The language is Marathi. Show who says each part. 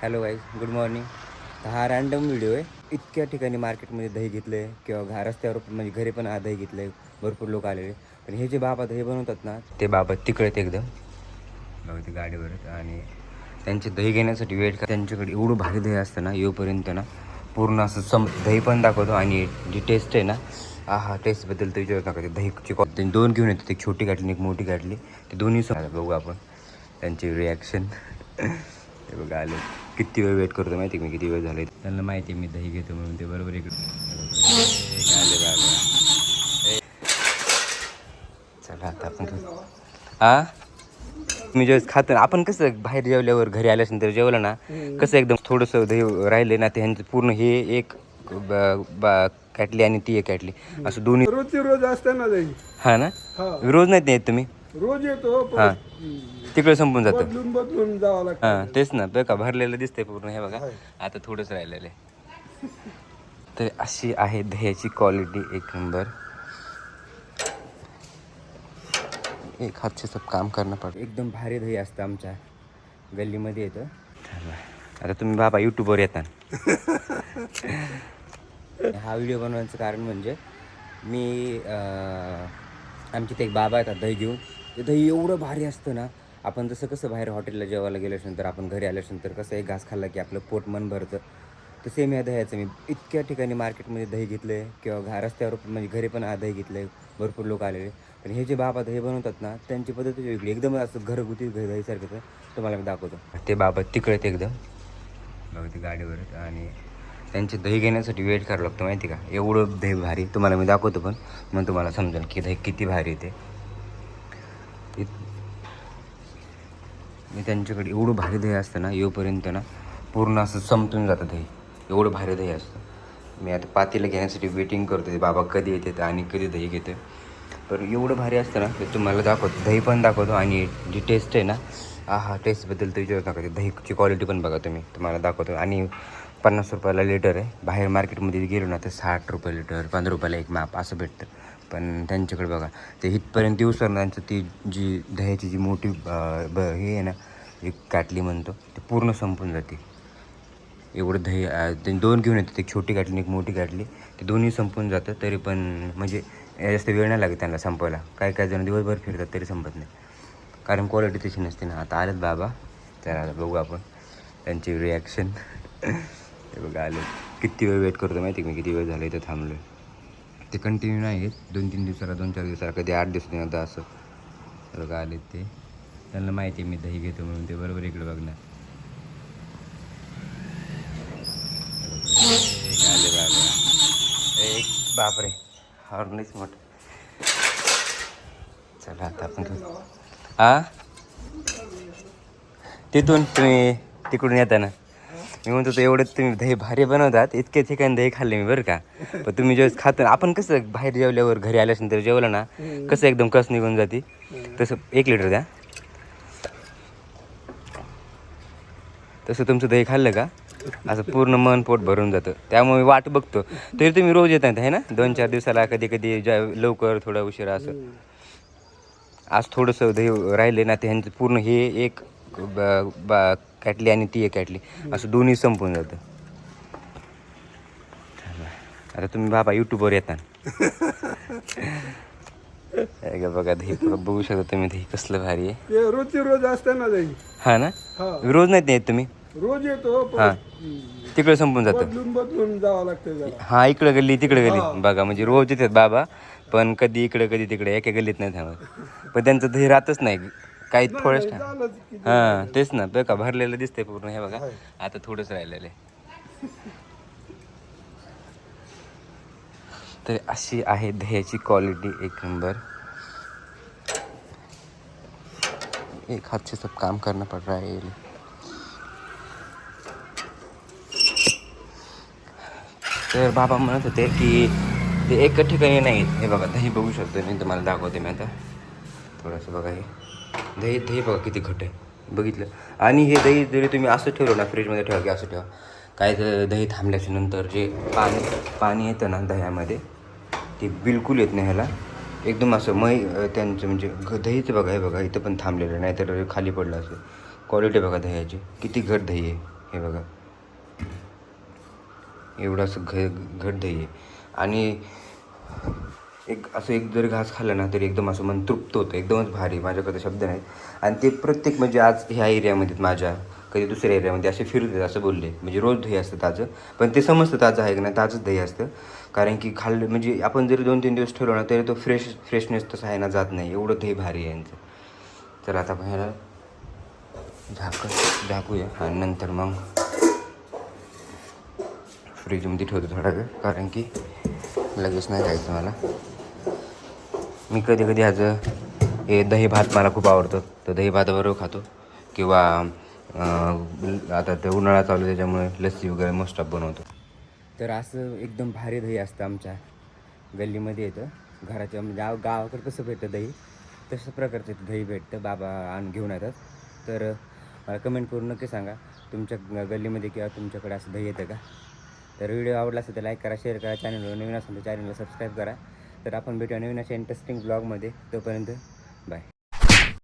Speaker 1: Hello guys, good morning. हा रॅन्डम व्हिडिओ आहे. इतक्या ठिकाणी मार्केटमध्ये दही घेतलं आहे किंवा रस्त्यावर म्हणजे घरी पण दही घेतलं आहे. भरपूर लोक आलेले. पण हे जे बाबा दही बनवतात ना, ते बाबा तिकडे आहेत एकदम बघा, ते गाडीवर आहेत. आणि त्यांचे दही घेण्यासाठी वेट का त्यांच्याकडे एवढं भारी दही असतं ना, येऊपर्यंत ना पूर्ण असं दही पण दाखवतो. आणि जी टेस्ट आहे ना, हा टेस्टबद्दल तर विचारू नका. ते दहीची त्यांनी दोन घेऊन येतात, एक छोटी गाठली एक मोठी गाठली. ते दोन्ही बघू आपण त्यांची रिॲक्शन. ते बघा आले. किती वेळ वेट करतो माहिती मी, किती वेळ झाले त्यांना माहिती आहे मी दही घेतो म्हणून. ते बरोबर इकडे आले बाबा. चला आता आपण मी जेव्हा खातो आपण कसं बाहेर जेवल्यावर घरी आल्यानंतर जेवलं ना, कसं एकदम थोडंसं दही राहिले ना, ते ह्यांचं पूर्ण हे एक कॅटली आणि ती एक कॅटली असं दोन्ही
Speaker 2: रोज असते ना दही.
Speaker 1: हा ना, रोज नाही येत तुम्ही?
Speaker 2: रोज येतो
Speaker 1: हा, तिकडे संपून जातं.
Speaker 2: बदलून जावं लागतं.
Speaker 1: हां तेच ना, बघा भरलेलं दिसतंय पूर्ण. हे बघा आता थोडंच राहिलेलं आहे. तर अशी आहे दह्याची क्वालिटी, एक नंबर. एक हात से सब काम करणं पडतं. एकदम भारी दही असतं आमच्या गल्लीमध्ये येतं. आता तुम्ही बाबा यूट्यूबवर येतात. हा व्हिडिओ बनवण्याचं कारण म्हणजे मी आमचे ते एक बाबा येतात दही घेऊन. ते दही एवढं भारी असतं ना, आपण जसं कसं बाहेर हॉटेलला जेवायला गेल्यानंतर आपण घरी आल्यानंतर कसं एक घास खाल्ला की आपलं पोट मन भरतं, तर सेम या दह्याचं मी इतक्या ठिकाणी मार्केटमध्ये दही घेतलं आहे किंवा रस्त्यावर म्हणजे घरी पण दही घेतलं आहे. भरपूर लोक आलेले. पण हे जे बाबा दही बनवतात ना, त्यांची पद्धत वेगळी एकदम. असं घरगुती दहीसारखं तुम्हाला मी दाखवतो. ते बाबा तिकडे आहेत एकदम बघा, ते गाडीवर आहेत. आणि त्यांचे दही घेण्यासाठी वेट करावं लागतं माहिती का. एवढं दही भारी तुम्हाला मी दाखवतो, पण मग तुम्हाला समजेल की दही किती भारी येते. मी त्यांच्याकडे एवढं भारी दही असतं ना, येऊपर्यंत ना पूर्ण असं संपून जातं दही. एवढं भारी दही असतं. मी आता पातेलं घेण्यासाठी वेटिंग करतो, ते बाबा कधी येतात आणि कधी दही घेते. पण एवढं भारी असतं ना, ते तुम्हाला दाखवतो, दही पण दाखवतो. आणि जी टेस्ट आहे ना, हा टेस्टबद्दल तर विचारू नका. ते दहीची क्वालिटी पण बघा तुम्ही, तुम्हाला दाखवतो. आणि 50 रुपयाला लिटर आहे. बाहेर मार्केटमध्ये गेलो ना तर 60 रुपये लिटर, 15 रुपयाला एक माप असं भेटतं. पण त्यांच्याकडे बघा, ते इथपर्यंत येऊ सर त्यांचं ती जी दह्याची जी मोठी हे आहे ना, एक काटली म्हणतो, ते पूर्ण संपून जाते. एवढं दही त्यांनी दोन घेऊन येतात, एक छोटी काटली एक मोठी काटली. ते दोन्ही संपून जातं. तरी पण म्हणजे जास्त वेळ नाही लागत त्यांना संपवायला. काही जण दिवसभर फिरतात तरी संपत नाही, कारण क्वालिटी तशी नसते ना. आता आलेत बाबा, तर आता बघू आपण त्यांची रिॲक्शन. ते बघा आले. किती वेळ वेट करतो माहिती मी, किती वेळ झालं इथं थांबलो. ते कंटिन्यू नाही आहेत, 2-3 दिवसाला 2-4 दिवसाला, कधी 8 दिवसांनी आता असं. बघा आले ते, त्यांना माहिती आहे मी दही घेतो म्हणून. ते बरोबर इकडे बघणार. आले बाबा. एक बापरे, हॉर्नच मोठं. चला आता आपण तिथून तुम्ही तिकडून येताना मी म्हणतो, तर एवढं तुम्ही दही भारी बनवतात. इतके ठिकाणी दही खाल्ले मी बरं का. पण तुम्ही जेव्हा खातो, आपण कसं बाहेर जेवल्यावर घरी आल्यानंतर जेवलं ना, कसं एकदम कस निघून जाते, तसं 1 लिटर द्या. तसं तुमचं दही खाल्लं का असं पूर्ण मन पोट भरून जातं. त्यामुळे मी वाट बघतो. तरी तुम्ही रोज येतात आहे ना, 2-4 दिवसाला, कधी कधी लवकर थोडा उशिरा असं. आज थोडंसं दही राहिले ना, ते ह्यांचं पूर्ण हे एक कॅटली आणि ती एक कॅटली असं दोन्ही संपून जातं. आता तुम्ही बाबा यूट्यूबवर येतात. बघा दही बघू शकता तुम्ही, दही कसलं भारी आहे.
Speaker 2: ते रोज असते ना दही.
Speaker 1: हा ना, रोज नाही येत तुम्ही?
Speaker 2: रोज येतो.
Speaker 1: हां, तिकडे संपून जातं.
Speaker 2: बदलून जावं लागतं.
Speaker 1: हा, इकडे गल्ली तिकडे गल्ली बघा. म्हणजे रोज येतात बाबा, पण कधी इकडे कधी तिकडे, एका गल्लीत नाही थांबत. पण त्यांचं दही राहतच नाही काही थोडंच. हां तेच ना, बघा भरलेलं दिसतंय पूर्ण. हे बघा आता थोडंच राहिलेलं आहे. तर अशी आहे दह्याची क्वालिटी, एक नंबर. एक हात से सब काम करना पड़ रहा है. तर बाबा म्हणत होते की ते एक ठिकाणी नाही. हे बघा दही बघू शकतो मी, तुम्हाला दाखवते मी आता थोडंसं. बघा हे दही बघा किती घट आहे, बघितलं. आणि हे दही जरी तुम्ही असं ठेवलं ना, फ्रीजमध्ये ठेवा की असं ठेवा, काय तर दही थांबल्याच्या नंतर जे पाणी येतं ना दह्यामध्ये, ते बिलकुल येत नाही ह्याला. एकदम असं त्यांचं म्हणजे दहीचं बघा. हे बघा इथं पण थांबलेलं नाही, तर खाली पडलं असं. क्वालिटी बघा दह्याची, किती घट दही आहे. हे बघा एवढं असं घट दही आहे. आणि एक जर घास खाल्ला ना तरी एकदम असं मन तृप्त होतं, एकदमच भारी, माझ्याकडे शब्द नाहीत. आणि ते प्रत्येक म्हणजे आज ह्या एरियामध्ये माझ्या कधी दुसऱ्या एरियामध्ये असे फिरत असं बोलले, म्हणजे रोज दही असतं ताजं. पण ते समजतं ताजं आहे की नाही, ताजंच दही असतं. कारण की खाल्लं म्हणजे आपण जरी 2-3 दिवस ठेवलो ना तरी तो फ्रेशनेस तसा आहे ना जात नाही, एवढं दही भारी आहे यांचं. तर आता आपण ह्याला झाकूया आणि नंतर मग फ्रीजमध्ये ठेवतो थोडा वेळ, कारण की लगेच नाही खायचं मला. मी कधी कधी ह्याचं हे दही भात मला खूप आवडतं, तर दही भाताबरोबर खातो. किंवा आता ते उन्हाळा चालू त्याच्यामुळे लस्सी वगैरे मोस्ट ऑफ बनवतो. तर असं एकदम भारी दही असतं आमच्या गल्लीमध्ये येतं. घराच्या म्हणजे गावाकडे कसं भेटतं दही, तशा प्रकारचं दही भेटतं. बाबा घेऊन येतात. तर मला कमेंट करून नक्की सांगा तुमच्या गल्लीमध्ये किंवा तुमच्याकडे असं दही येतं का. तर व्हिडिओ आवडला असेल तर लाईक करा, शेअर करा. चॅनलवर नवीन असेल तर चॅनलला सबस्क्राईब करा. तर आपण भेटूया नवीन अशा इंटरेस्टिंग ब्लॉगमध्ये. तोपर्यंत बाय.